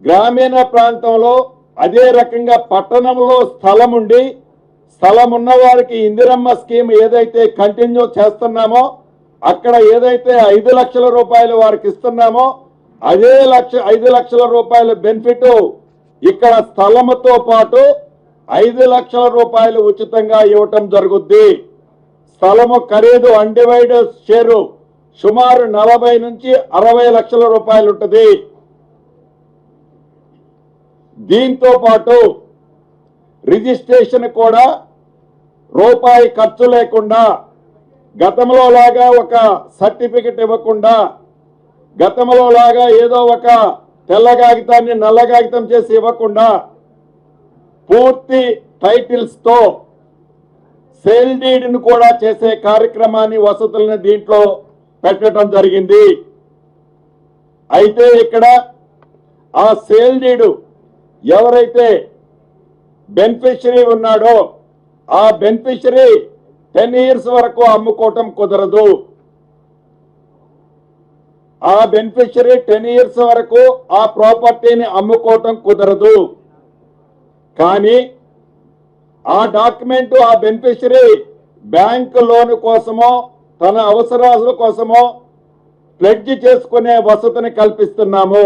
గ్రామీణ ప్రాంతంలో అదే రకంగా పట్టణంలో స్థలం ఉండి స్థలం ఉన్న వారికి ఇందిరమ్మ స్కీమ్ ఏదైతే కంటిన్యూ చేస్తున్నామో అక్కడ ఏదైతే 5 లక్షల రూపాయలు వారికి ఇస్తున్నామో అదే 5 లక్షల రూపాయల బెనిఫిట్ ఇక్కడ స్థలముతో పాటు 5 లక్షల రూపాయలు ఉచితంగా ఇవ్వటం జరుగుద్ది. స్థలము ఖరీదు అన్డివైడెడ్ షేరు సుమారు 40 నుంచి 60 లక్షల రూపాయలు ఉంటుంది. దీంతో పాటు రిజిస్ట్రేషన్ కూడా రూపాయి ఖర్చు లేకుండా, గతంలో లాగా ఒక సర్టిఫికెట్ ఇవ్వకుండా, గతంలో లాగా ఏదో ఒక తెల్ల కాగితాన్ని నల్ల కాగితం చేసి ఇవ్వకుండా పూర్తి టైటిల్స్ తో సేల్ డీడ్ ను కూడా చేసే కార్యక్రమాన్ని వసతులను దీంట్లో పెట్టడం జరిగింది. అయితే ఇక్కడ ఆ సేల్ డీడ్ ఎవరైతే బెనిఫిషరీ ఉన్నాడో ఆ బెనిఫిషరీ 10 years వరకు అమ్ముకోవటం కుదరదు. ఆ బెనిఫిషరీ 10 years వరకు ఆ ప్రాపర్టీని అమ్ముకోవటం కుదరదు. కానీ ఆ డాక్యుమెంట్ ఆ బెనిఫిషరీ బ్యాంక్ లోన్ కోసమో తన అవసరాల కోసమో ప్లెడ్జ్ చేసుకునే వసతిని కల్పిస్తున్నాము.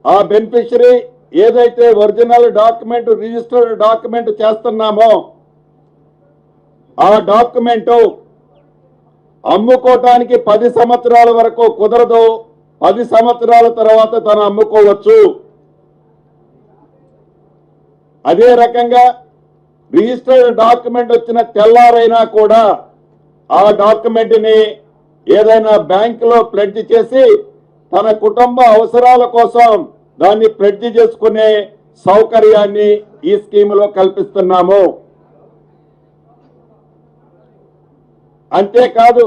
ఆ బెనిఫిషరీ ఏదైతే ఒరిజినల్ డాక్యుమెంట్ రిజిస్టర్డ్ డాక్యుమెంట్ చేస్తున్నామో ఆ డాక్యుమెంట్ అమ్ముకోవటానికి 10 సంవత్సరాల వరకు కుదరదు. 10 సంవత్సరాల తర్వాత తను అమ్ముకోవచ్చు. అదే రకంగా రిజిస్టర్డ్ డాక్యుమెంట్ వచ్చిన తెల్లారైనా కూడా ఆ డాక్యుమెంట్ ని ఏదైనా బ్యాంకులో ప్లెడ్జ్ చేసి తన కుటుంబ అవసరాల కోసం దాన్ని ప్లెడ్జ్ చేసుకునే సౌకర్యాన్ని ఈ స్కీములో కల్పిస్తున్నాము. అంతేకాదు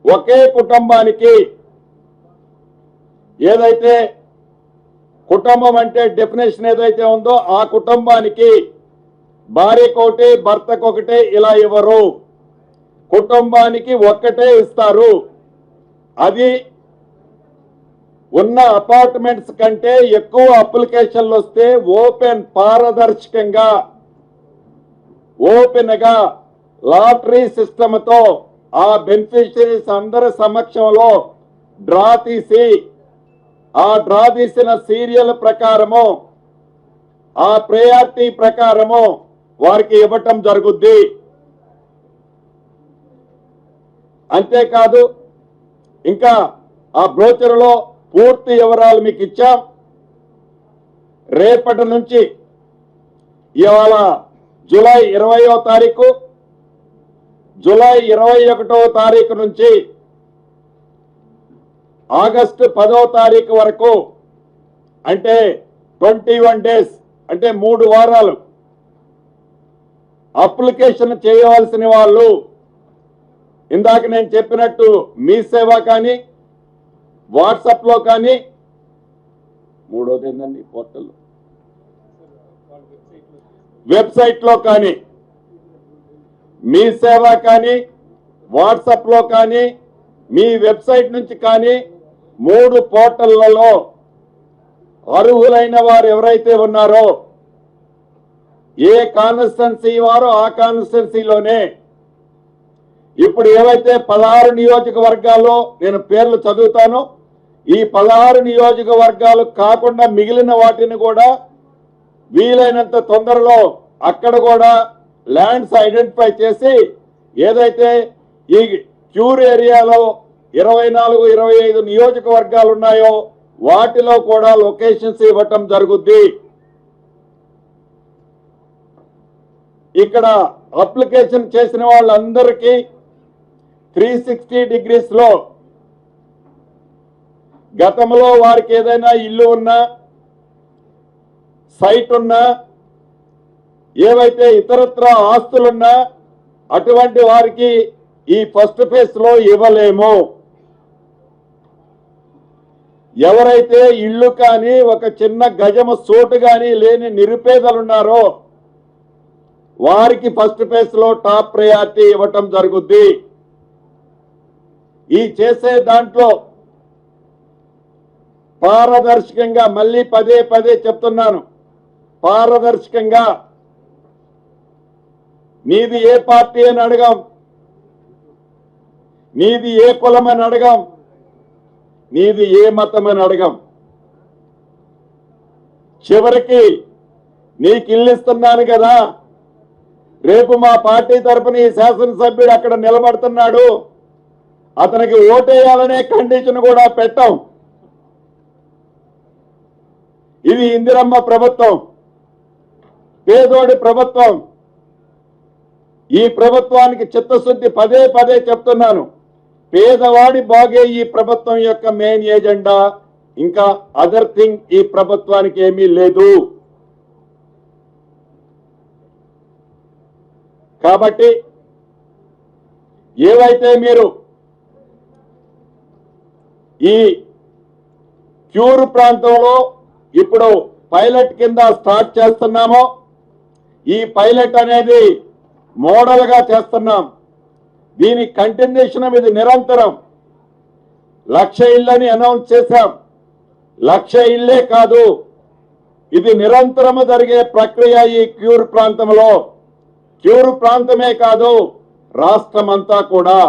ఒకే కుటుంబానికి ఏదైతే కుటుంబం అంటే డెఫినేషన్ ఏదైతే ఉందో ఆ కుటుంబానికి భార్యకొకటి భర్తకొకటి ఇలా ఇవ్వరు, కుటుంబానికి ఒక్కటే ఇస్తారు. అది ఉన్న అపార్ట్మెంట్స్ కంటే ఎక్కువ అప్లికేషన్లు వస్తే పారదర్శకంగా ఓపెన్ గా లాటరీ సిస్టమ్ తో ఆ బెనిఫిషరీస్ అందరి సమక్షంలో డ్రా తీసి ఆ డ్రా తీసిన సీరియల్ ప్రకారము ఆ ప్రయారిటీ ప్రకారము వారికి ఇవ్వటం జరుగుద్ది. అంతేకాదు ఇంకా ఆ బ్రోచర్లో పూర్తి వివరాలు మీకు ఇచ్చాం. రేపటి నుంచి ఇవాళ జూలై 20వ తారీఖు, జూలై 21వ తారీఖు నుంచి ఆగస్టు 10వ తారీఖు వరకు అంటే 21 days అంటే 3 వారాలు అప్లికేషన్ చేయవలసిన వాళ్ళు ఇందాక నేను చెప్పినట్టు మీ సేవ కానీ వాట్సాప్ లో కానీ, మూడోది ఏంటండి పోర్టల్ వెబ్సైట్ లో కానీ, మీ సేవ కానీ వాట్సాప్ లో కానీ మీ వెబ్సైట్ నుంచి కానీ 3 పోర్టళ్లలో అర్హులైన వారు ఎవరైతే ఉన్నారో ఏ కాన్స్టిట్యున్సీ వారో ఆ కాన్స్టిట్యున్సీలోనే ఇప్పుడు ఏవైతే 16 నియోజకవర్గాల్లో నేను పేర్లు చదువుతాను, ఈ 16 నియోజకవర్గాలు కాకుండా మిగిలిన వాటిని కూడా వీలైనంత తొందరలో అక్కడ కూడా ల్యాండ్స్ ఐడెంటిఫై చేసి ఏదైతే ఈ క్యూర్ ఏరియాలో 24, 25 నియోజకవర్గాలు ఉన్నాయో వాటిలో కూడా లొకేషన్స్ ఇవ్వటం జరుగుద్ది. ఇక్కడ అప్లికేషన్ చేసిన వాళ్ళందరికీ 360 degrees లో గతంలో వారికి ఏదైనా ఇల్లు ఉన్నా సైట్ ఉన్నా ఏవైతే ఇతరత్ర ఆస్తులున్నా అటువంటి వారికి ఈ ఫస్ట్ ఫేజ్ లో ఇవ్వలేము. ఎవరైతే ఇల్లు కానీ ఒక చిన్న గజము చోటు కానీ లేని నిరుపేదలున్నారో వారికి ఫస్ట్ ఫేజ్ లో టాప్ ప్రయారిటీ ఇవ్వటం జరుగుద్ది. ఈ చేసే దాంట్లో పారదర్శకంగా, మళ్ళీ పదే పదే చెప్తున్నాను, పారదర్శకంగా నీది ఏ పార్టీ అని అడగాం, నీది ఏ కులం అని అడగాం, నీది ఏ మతం అని అడగాం. చివరికి నీకు ఇల్లు ఇస్తున్నాను కదా, రేపు మా పార్టీ తరపున ఈ శాసనసభ్యుడు అక్కడ నిలబడుతున్నాడు, అతనికి ఓటేయాలనే కండిషన్ కూడా పెట్టాం. ఇది ఇందిరమ్మ ప్రభుత్వం, పేదోడి ప్రభుత్వం. ఈ ప్రభుత్వానికి చిత్తశుద్ధి, పదే పదే చెప్తున్నాను, పేదవాడి బాగే ఈ ప్రభుత్వం యొక్క మెయిన్ ఎజెండా. ఇంకా అదర్ థింగ్ ఈ ప్రభుత్వానికి ఏమీ లేదు. కాబట్టి ఏవైతే మీరు ఈ క్యూర్ ప్రాంతంలో ఇప్పుడు పైలట్ కింద స్టార్ట్ చేస్తున్నామో, ఈ పైలట్ అనేది మోడల్గా చేస్తున్నాం. దీని కంటిన్యూషన్ ఇది నిరంతరం. 1,00,000 ఇళ్ళని అనౌన్స్ చేశాం. 1,00,000 ఇళ్లే కాదు, ఇది నిరంతరము జరిగే ప్రక్రియ. ఈ క్యూర్ ప్రాంతంలో, క్యూర్ ప్రాంతమే కాదు, రాష్ట్రమంతా కూడా.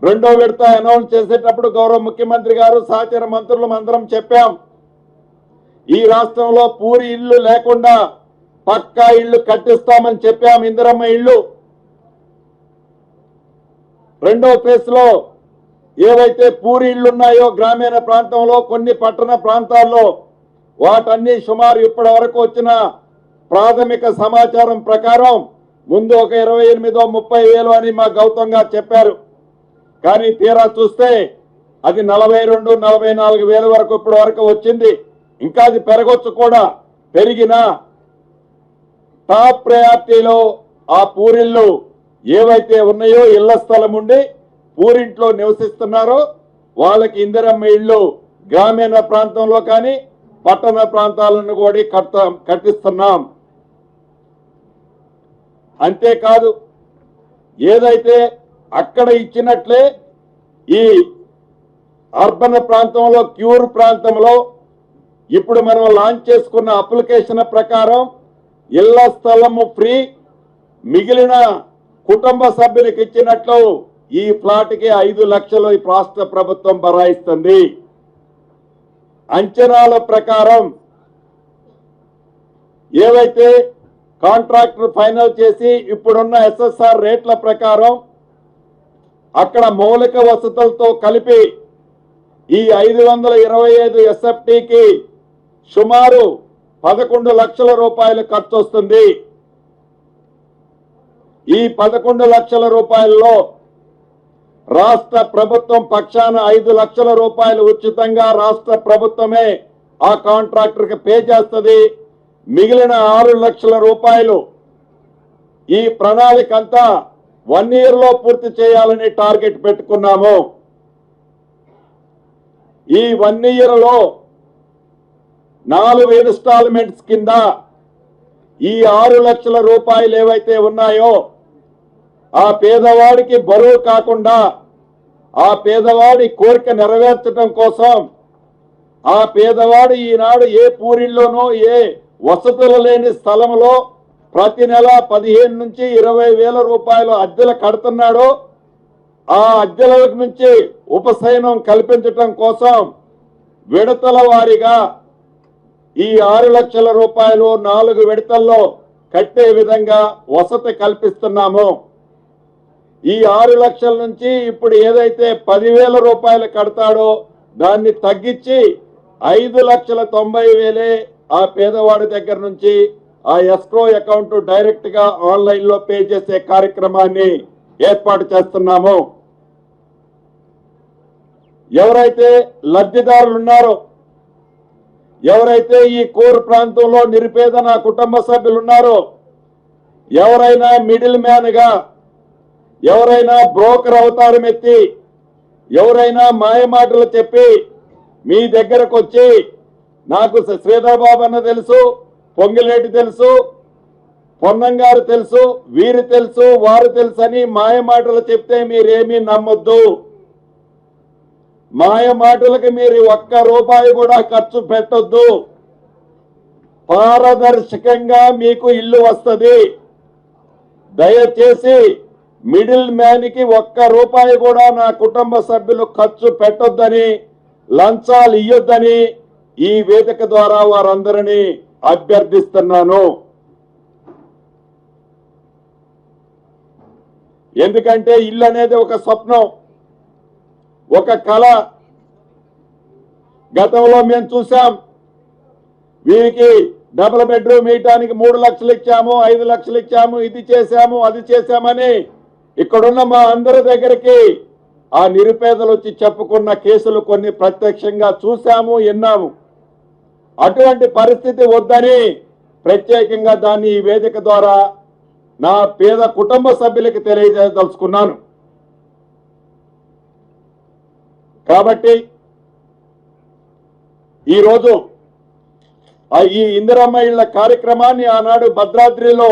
రెండో విడత అనౌన్స్ చేసేటప్పుడు గౌరవ ముఖ్యమంత్రి గారు, సహచర మంత్రులు అందరం చెప్పాం, ఈ రాష్ట్రంలో పూరి ఇల్లు లేకుండా పక్కా ఇళ్లు కట్టిస్తామని చెప్పాం, ఇందిరమ్మ ఇళ్లు. రెండో ఫేజ్ లో ఏవైతే పూరి ఇళ్లున్నాయో గ్రామీణ ప్రాంతంలో, కొన్ని పట్టణ ప్రాంతాల్లో, వాటన్ని సుమారు ఇప్పటి వరకు వచ్చిన ప్రాథమిక సమాచారం ప్రకారం ముందు ఒక 28,000-30,000 అని మా గౌతమ్ గారు చెప్పారు. కానీ తీరా చూస్తే అది 42,000-44,000 వరకు ఇప్పటి వరకు వచ్చింది. ఇంకా అది పెరగొచ్చు కూడా. పెరిగినా టాప్ ప్రయారిటీలో ఆ పూరిళ్ళు ఏవైతే ఉన్నాయో, ఇళ్ల స్థలం ఉండి పూరింట్లో నివసిస్తున్నారో వాళ్ళకి ఇందిరమ్మ ఇళ్ళు గ్రామీణ ప్రాంతంలో కానీ పట్టణ ప్రాంతాలను కూడా కట్టిస్తున్నాం. అంతేకాదు, ఏదైతే అక్కడ ఇచ్చినట్లే ఈ అర్బన్ ప్రాంతంలో, క్యూర్ ప్రాంతంలో ఇప్పుడు మనం లాంచ్ చేసుకున్న అప్లికేషన్ ప్రకారం ఇళ్ల స్థలము ఫ్రీ, మిగిలిన కుటుంబ సభ్యులకు ఇచ్చినట్లు ఈ ఫ్లాట్కి 5 లక్షలు ఈ రాష్ట్ర ప్రభుత్వం బరాయిస్తుంది. అంచనాల ప్రకారం ఏవైతే కాంట్రాక్టర్ ఫైనల్ చేసి ఇప్పుడున్న ఎస్ఎస్ఆర్ రేట్ల ప్రకారం అక్కడ మౌలిక వసతులతో కలిపి ఈ 525 ఎస్ఎఫ్టీకి సుమారు 11 లక్షల రూపాయలు ఖర్చు వస్తుంది. ఈ 11 లక్షల రూపాయల్లో రాష్ట్ర ప్రభుత్వం పక్షాన 5 లక్షల రూపాయలు ఉచితంగా రాష్ట్ర ప్రభుత్వమే ఆ కాంట్రాక్టర్కి పే చేస్తుంది. మిగిలిన 6 లక్షల రూపాయలు ఈ ప్రణాళిక అంతా 1 year లో పూర్తి చేయాలని టార్గెట్ పెట్టుకున్నాము. ఈ 1 year లో 4 ఇన్స్టాల్మెంట్స్ కింద ఈ 6 లక్షల రూపాయలు ఏవైతే ఉన్నాయో ఆ పేదవాడికి బరువు కాకుండా, ఆ పేదవాడి కోరిక నెరవేర్చడం కోసం, ఆ పేదవాడు ఈనాడు ఏ పూరిల్లోనో ఏ వసతులు లేని స్థలంలో ప్రతి నెల 15 నుంచి 20,000 రూపాయలు అద్దెలు కడుతున్నాడో ఆ అద్దెల నుంచి ఉపశమనం కల్పించడం కోసం విడతల వారీగా ఈ 6 లక్షల రూపాయలు 4 విడతల్లో కట్టే విధంగా వసతి కల్పిస్తున్నాము. ఈ 6 లక్షల నుంచి ఇప్పుడు ఏదైతే 10,000 రూపాయలు కడతాడో దాన్ని తగ్గించి 5,90,000 ఆ పేదవాడి దగ్గర నుంచి ఆ ఎస్క్రో అకౌంట్ డైరెక్ట్ గా ఆన్లైన్ లో పే చేసే కార్యక్రమాన్ని ఏర్పాటు చేస్తున్నాము. ఎవరైతే లబ్ధిదారులు ఉన్నారో, ఎవరైతే ఈ కోర్ ప్రాంతంలో నిరుపేద నా కుటుంబ సభ్యులు ఉన్నారో, ఎవరైనా మిడిల్ మ్యాన్ గా, ఎవరైనా బ్రోకర్ అవతారం ఎత్తి, ఎవరైనా మాయమాటలు చెప్పి మీ దగ్గరకు వచ్చి నాకు శ్రీధర్ బాబు అన్న తెలుసు, పొంగిలేటి తెలుసు, పొన్నం గారు తెలుసు, వీరు తెలుసు, వారు తెలుసు అని మాయ మాటలు చెప్తే మీరేమీ నమ్మొద్దు. మాయ మాటలకు మీరు ఒక్క రూపాయి కూడా ఖర్చు పెట్టొద్దు. పారదర్శకంగా మీకు ఇల్లు వస్తుంది. దయచేసి మిడిల్ మ్యాన్ కి ఒక్క రూపాయి కూడా నా కుటుంబ సభ్యులు ఖర్చు పెట్టొద్దని, లంచాలు ఇయ్యొద్దని ఈ వేదిక ద్వారా వారందరినీ అభ్యర్థిస్తున్నాను. ఎందుకంటే ఇల్లు అనేది ఒక స్వప్నం, ఒక కళ. గతంలో మేము చూసాం, వీరికి డబుల్ బెడ్రూమ్ వేయటానికి 3 లక్షలు ఇచ్చాము, 5 లక్షలు ఇచ్చాము, ఇది చేశాము, అది చేశామని ఇక్కడున్న మా అందరి దగ్గరికి ఆ నిరుపేదలు వచ్చి చెప్పుకున్న కేసులు కొన్ని ప్రత్యక్షంగా చూశాము, విన్నాము. అటువంటి పరిస్థితి వద్దని ప్రత్యేకంగా దాన్ని ఈ వేదిక ద్వారా నా పేద కుటుంబ సభ్యులకి తెలియజేయదలుచుకున్నాను. కాబట్టి ఈరోజు ఈ ఇందిరమ్మ ఇళ్ల కార్యక్రమాన్ని ఆనాడు భద్రాద్రిలో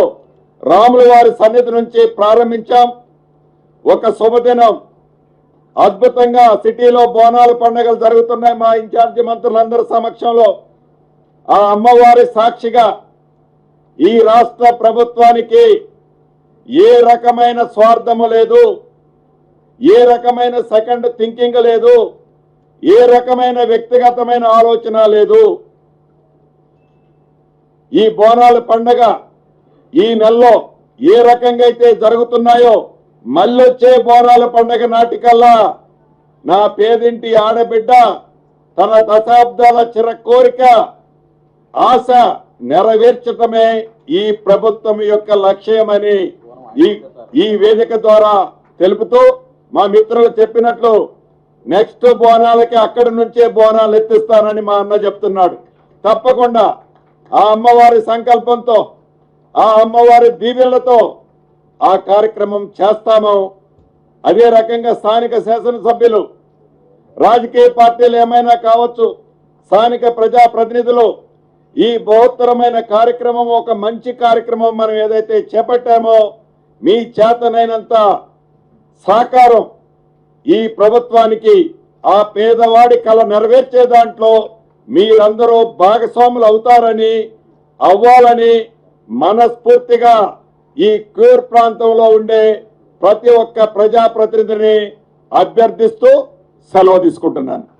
రాముల వారి సన్నిధి నుంచి ప్రారంభించాం. ఒక శుభదినం, అద్భుతంగా సిటీలో బోనాల పండుగలు జరుగుతున్నాయి. మా ఇన్ఛార్జి మంత్రులందరి సమక్షంలో ఆ అమ్మవారి సాక్షిగా ఈ రాష్ట్ర ప్రభుత్వానికి ఏ రకమైన స్వార్థము లేదు, ఏ రకమైన సెకండ్ థింకింగ్ లేదు, ఏ రకమైన వ్యక్తిగతమైన ఆలోచన లేదు. ఈ బోనాల పండుగ ఈ నెలలో ఏ రకంగా అయితే జరుగుతున్నాయో మళ్ళొచ్చే బోనాల పండుగ నాటికల్లా నా పేదింటి ఆడబిడ్డ తన దశాబ్దాల చిర కోరిక, ఆశ నెరవేర్చటమే ఈ ప్రభుత్వం యొక్క లక్ష్యమని ఈ వేదిక ద్వారా తెలుపుతూ, మా మిత్రులు చెప్పినట్లు నెక్స్ట్ బోనాలకి అక్కడి నుంచే బోనాలు ఎత్తిస్తానని మా అన్న చెప్తున్నాడు. తప్పకుండా ఆ అమ్మవారి సంకల్పంతో, ఆ అమ్మవారి దీవెనలతో ఆ కార్యక్రమం చేస్తాము. అదే రకంగా స్థానిక శాసనసభ్యులు, రాజకీయ పార్టీలు ఏమైనా కావచ్చు, స్థానిక ప్రజాప్రతినిధులు ఈ బృహత్తరమైన కార్యక్రమం, ఒక మంచి కార్యక్రమం మనం ఏదైతే చేపట్టామో మీ చేతనైనంత సహకారం ఈ ప్రభుత్వానికి ఆ పేదవాడి కళ నెరవేర్చే దాంట్లో మీరందరూ భాగస్వాములు అవుతారని, అవ్వాలని మనస్ఫూర్తిగా ఈ క్యూర్ ప్రాంతంలో ఉండే ప్రతి ఒక్క ప్రజాప్రతినిధిని అభ్యర్థిస్తూ సెలవు తీసుకుంటున్నాను.